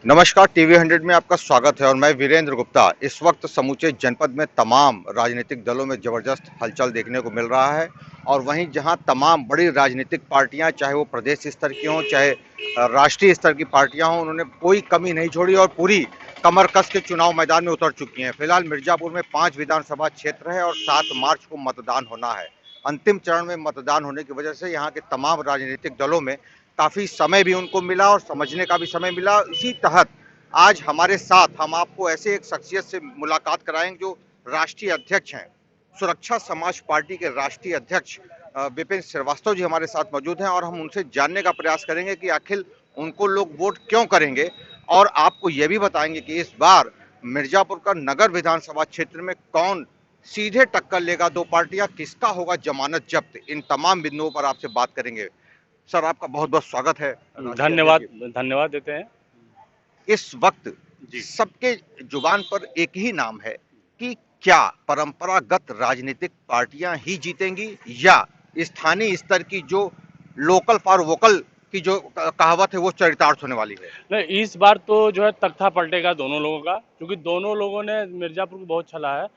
नमस्कार, टीवी 100 में आपका स्वागत है और मैं वीरेंद्र गुप्ता। इस वक्त समूचे जनपद में तमाम राजनीतिक दलों में ज़बरदस्त हलचल देखने को मिल रहा है और वहीं जहां तमाम बड़ी राजनीतिक पार्टियां, चाहे वो प्रदेश स्तर की हों, चाहे राष्ट्रीय स्तर की पार्टियां हों, उन्होंने कोई कमी नहीं छोड़ी और पूरी कमर कस के चुनाव मैदान में उतर चुकी हैं। फिलहाल मिर्जापुर में 5 विधानसभा क्षेत्र है और 7 मार्च को मतदान होना है। अंतिम चरण में मतदान होने की वजह से यहाँ के तमाम राजनीतिक दलों में काफ़ी समय भी उनको मिला और समझने का भी समय मिला। इसी तहत आज हमारे साथ हम आपको ऐसे एक शख्सियत से मुलाकात कराएंगे जो राष्ट्रीय अध्यक्ष हैं। सुरक्षा समाज पार्टी के राष्ट्रीय अध्यक्ष विपिन श्रीवास्तव जी हमारे साथ मौजूद हैं और हम उनसे जानने का प्रयास करेंगे कि आखिर उनको लोग वोट क्यों करेंगे और आपको यह भी बताएंगे कि इस बार मिर्जापुर का नगर विधानसभा क्षेत्र में कौन सीधे टक्कर लेगा, दो पार्टियां, किसका होगा जमानत जब्त। इन तमाम बिंदुओं पर आपसे बात करेंगे। सर, आपका बहुत बहुत स्वागत है राष्ट्रीय धन्यवाद। अध्यक्ष जी। धन्यवाद देते हैं। इस वक्त जी। सबके जुबान पर एक ही नाम है कि क्या परंपरागत राजनीतिक पार्टियां ही जीतेंगी या स्थानीय स्तर की जो लोकल फॉर वोकल की जो कहावत है वो चरितार्थ होने वाली है। नहीं, इस बार तो जो है तख्ता पलटेगा दोनों लोगों का, क्योंकि दोनों लोगों ने मिर्ज़ापुर को बहुत छला है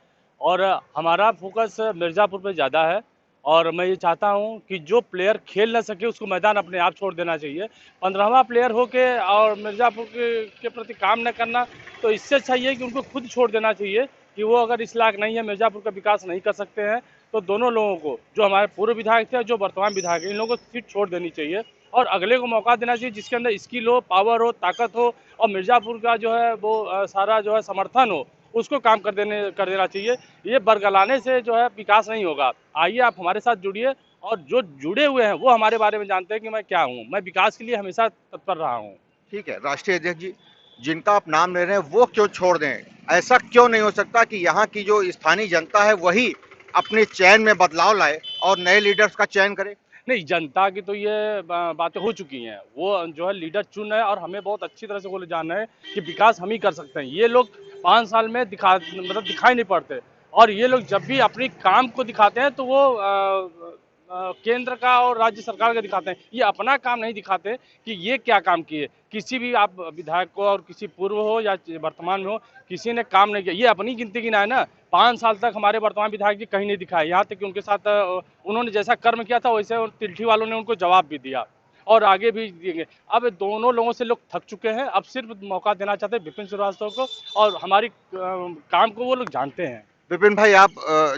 और हमारा फोकस मिर्ज़ापुर पे ज़्यादा है। और मैं ये चाहता हूँ कि जो प्लेयर खेल ना सके उसको मैदान अपने आप छोड़ देना चाहिए। 15वां प्लेयर होके और मिर्ज़ापुर के प्रति काम न करना, तो इससे अच्छा ये है कि उनको खुद छोड़ देना चाहिए कि वो अगर इस लायक नहीं है, मिर्ज़ापुर का विकास नहीं कर सकते हैं, तो दोनों लोगों को, जो हमारे पूर्व विधायक थे और जो वर्तमान विधायक हैं, इन लोगों को सीट छोड़ देनी चाहिए और अगले को मौका देना चाहिए जिसके अंदर स्किल हो, पावर हो, ताकत हो और मिर्ज़ापुर का जो है वो सारा जो है समर्थन हो, उसको काम कर देना चाहिए। ये बरगलाने से जो है विकास नहीं होगा। आइए आप हमारे साथ जुड़िए और जो जुड़े हुए हैं वो हमारे बारे में जानते हैं कि मैं क्या हूँ। मैं विकास के लिए हमेशा तत्पर रहा हूँ। ठीक है राष्ट्रीय अध्यक्ष जी, जिनका आप नाम ले रहे हैं वो क्यों छोड़ दें? ऐसा क्यों नहीं हो सकता कि यहाँ की जो स्थानीय जनता है वही अपने चयन में बदलाव लाए और नए लीडर्स का चयन करे? नहीं, जनता की तो ये बातें हो चुकी हैं। वो जो है लीडर चुन रहे हैं और हमें बहुत अच्छी तरह से वो लोग जान रहे हैं कि विकास हम ही कर सकते हैं। ये लोग 5 साल में दिखाई नहीं पड़ते और ये लोग जब भी अपनी काम को दिखाते हैं तो वो केंद्र का और राज्य सरकार का दिखाते हैं। ये अपना काम नहीं दिखाते कि ये क्या काम किए। किसी भी आप विधायक को और किसी पूर्व हो या वर्तमान में हो, किसी ने काम नहीं किया। ये अपनी गिनती गिनाए ना। 5 साल तक हमारे वर्तमान विधायक जी कहीं नहीं दिखाए। यहाँ तक कि उनके साथ उन्होंने जैसा कर्म किया था वैसे तिल्ठी वालों ने उनको जवाब भी दिया और आगे भी देंगे। अब दोनों लोगों से लोग थक चुके हैं। अब सिर्फ मौका देना चाहते हैं विपिन श्रीवास्तव को और हमारी काम को वो लोग जानते हैं। विपिन भाई, आप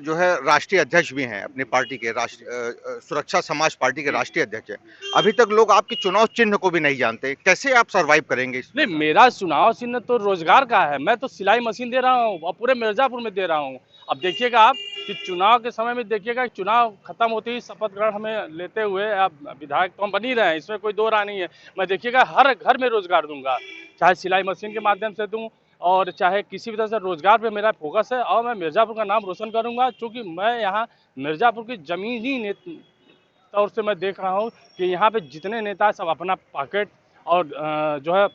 जो है राष्ट्रीय अध्यक्ष भी हैं अपनी पार्टी के, सुरक्षा समाज पार्टी के राष्ट्रीय अध्यक्ष हैं। अभी तक लोग आपके चुनाव चिन्ह को भी नहीं जानते, कैसे आप सरवाइव करेंगे इस नहीं, मैदान में? मेरा चुनाव चिन्ह तो रोजगार का है। मैं तो सिलाई मशीन दे रहा हूँ और पूरे मिर्जापुर में दे रहा हूँ। अब देखिएगा आप कि चुनाव के समय में देखिएगा, चुनाव खत्म होते ही शपथ ग्रहण हमें लेते हुए अब विधायक तो हम बन ही रहे हैं, इसमें कोई दो राय नहीं है। मैं देखिएगा हर घर में रोजगार दूंगा, चाहे सिलाई मशीन के माध्यम से दूं और चाहे किसी भी तरह से रोजगार पे मेरा फोकस है और मैं मिर्जापुर का नाम रोशन करूंगा, क्योंकि मैं यहाँ मिर्जापुर की जमीनी तौर से मैं देख रहा हूँ कि यहाँ पे जितने नेता सब अपना पॉकेट और जो है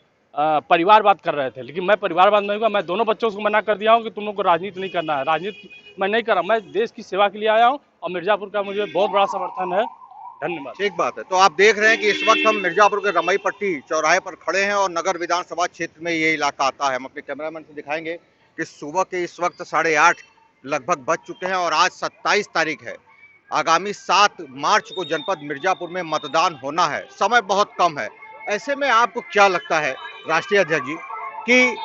परिवारवाद कर रहे थे, लेकिन मैं परिवारवाद नहीं हुआ। मैं दोनों बच्चों को मना कर दिया हूँ कि तुम लोग को राजनीति नहीं करना है। राजनीति मैं नहीं कर रहा, मैं देश की सेवा के लिए आया हूँ और मिर्जापुर का मुझे बहुत बड़ा समर्थन है। धन्यवाद। ठीक बात है। तो आप देख रहे हैं कि इस वक्त हम मिर्जापुर के रमई पट्टी चौराहे पर खड़े हैं और नगर विधानसभा क्षेत्र में ये इलाका आता है। हम अपने कैमरामैन से दिखाएंगे कि सुबह के इस वक्त 8:30 लगभग बज चुके हैं और आज 27 तारीख है। आगामी 7 मार्च को जनपद मिर्जापुर में मतदान होना है, समय बहुत कम है। ऐसे में आपको क्या लगता है राष्ट्रीय अध्यक्ष जी कि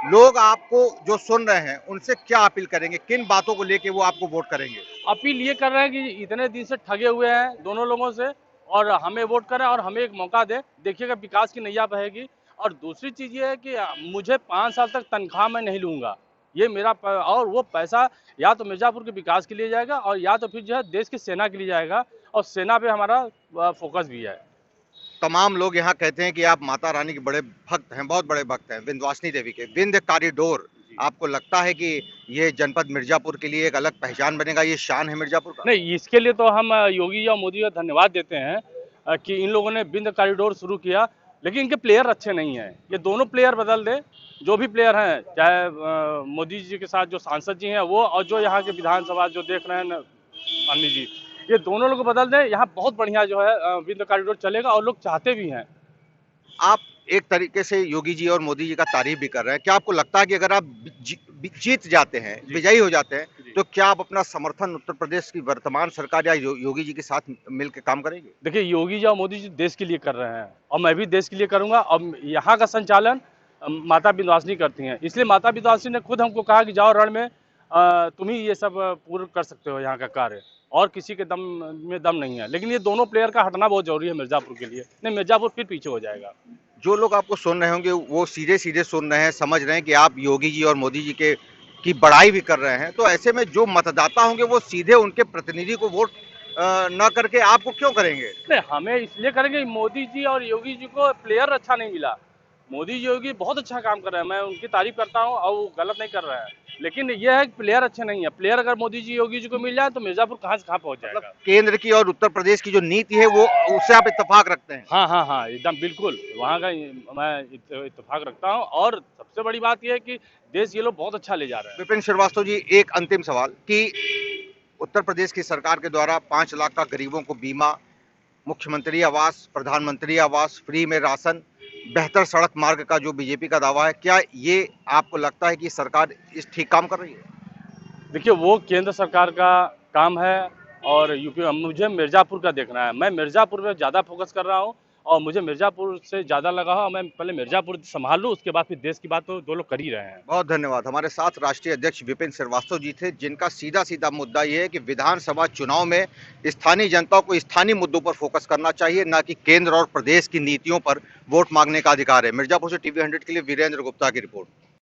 लोग आपको जो सुन रहे हैं उनसे क्या अपील करेंगे, किन बातों को लेके वो आपको वोट करेंगे? अपील ये कर रहे हैं कि इतने दिन से ठगे हुए हैं दोनों लोगों से और हमें वोट करें और हमें एक मौका दें। देखिएगा विकास की नैया बहेगी। और दूसरी चीज़ ये है कि मुझे 5 साल तक तनख्वाह मैं नहीं लूँगा। ये और वो पैसा या तो मिर्ज़ापुर के विकास के लिए जाएगा और या तो फिर जो है देश की सेना के लिए जाएगा और सेना पे हमारा फोकस भी है। तमाम लोग यहाँ कहते हैं कि आप माता रानी के बड़े भक्त हैं, बहुत बड़े भक्त हैं, विंध्यवासिनी देवी के। विंध्य कॉरिडोर, आपको लगता है कि ये जनपद मिर्जापुर के लिए एक अलग पहचान बनेगा, ये शान है मिर्जापुर का? नहीं, इसके लिए तो हम योगी और मोदी का धन्यवाद देते हैं कि इन लोगों ने विंध्य कॉरिडोर शुरू किया, लेकिन इनके प्लेयर अच्छे नहीं हैं। ये दोनों प्लेयर बदल दे, जो भी प्लेयर हैं, चाहे मोदी जी के साथ जो सांसद जी हैं वो और जो यहाँ के विधानसभा जो देख रहे हैं माननीय जी, ये दोनों लोग बदल दें, यहाँ बहुत बढ़िया जो है विंध्य कॉरिडोर चलेगा और लोग चाहते भी हैं। आप एक तरीके से योगी जी और मोदी जी का तारीफ भी कर रहे हैं। क्या आपको लगता है कि अगर आप जीत जाते हैं, जी। विजयी हो जाते हैं, जी। तो क्या आप अपना समर्थन उत्तर प्रदेश की वर्तमान सरकार या योगी जी के साथ मिलकर काम करेंगे? देखिए, योगी जी और मोदी जी देश के लिए कर रहे हैं और मैं भी देश के लिए करूँगा। और यहाँ का संचालन माता विंध्यवासिनी करती हैं। इसलिए माता विंध्यवासिनी ने खुद हमको कहा कि जाओ रण में, तुम ही ये सब पूर्ण कर सकते हो यहाँ का कार्य, और किसी के दम में दम नहीं है। लेकिन ये दोनों प्लेयर का हटना बहुत ज़रूरी है मिर्ज़ापुर के लिए, नहीं मिर्ज़ापुर फिर पीछे हो जाएगा। जो लोग आपको सुन रहे होंगे वो सीधे-सीधे सुन रहे हैं, समझ रहे हैं कि आप योगी जी और मोदी जी के की बड़ाई भी कर रहे हैं। तो ऐसे में जो मतदाता होंगे वो सीधे उनके प्रतिनिधि को वोट ना करके आपको क्यों करेंगे? नहीं, हमें इसलिए करेंगे, मोदी जी और योगी जी को प्लेयर अच्छा नहीं मिला। मोदी जी योगी बहुत अच्छा काम कर रहे हैं, मैं उनकी तारीफ करता हूँ और वो गलत नहीं कर रहे हैं। लेकिन ये है कि प्लेयर अच्छे नहीं है। प्लेयर अगर मोदी जी योगी जी को मिल जाए तो मिर्ज़ापुर कहाँ से कहाँ पहुँच मतलब जाएगा। केंद्र की और उत्तर प्रदेश की जो नीति है वो उससे आप इत्तेफाक रखते हैं? हाँ, हाँ, हाँ, एकदम बिल्कुल। वहाँ का मैं इत्तेफ़ाक रखता हूँ और सबसे बड़ी बात ये है कि देश ये लोग बहुत अच्छा ले जा रहे हैं। विपिन श्रीवास्तव जी, एक अंतिम सवाल कि उत्तर प्रदेश की सरकार के द्वारा 5 लाख का गरीबों को बीमा, मुख्यमंत्री आवास, प्रधानमंत्री आवास, फ्री में राशन, बेहतर सड़क मार्ग का जो बीजेपी का दावा है, क्या ये आपको लगता है कि सरकार इस ठीक काम कर रही है? देखिए, वो केंद्र सरकार का काम है और यूपी मुझे मिर्ज़ापुर का देखना है। मैं मिर्ज़ापुर पे ज़्यादा फ़ोकस कर रहा हूँ और मुझे मिर्ज़ापुर से ज़्यादा लगाव है। मैं पहले मिर्ज़ापुर संभाल लूँ, उसके बाद फिर देश की बात तो 2 लोग कर ही रहे हैं। बहुत धन्यवाद। हमारे साथ राष्ट्रीय अध्यक्ष विपिन श्रीवास्तव जी थे, जिनका सीधा-सीधा मुद्दा ये है कि विधानसभा चुनाव में स्थानीय जनता को स्थानीय मुद्दों पर फोकस करना चाहिए, ना कि केंद्र और प्रदेश की नीतियों पर वोट मांगने का अधिकार है। मिर्ज़ापुर से टीवी 100 के लिए वीरेंद्र गुप्ता की रिपोर्ट।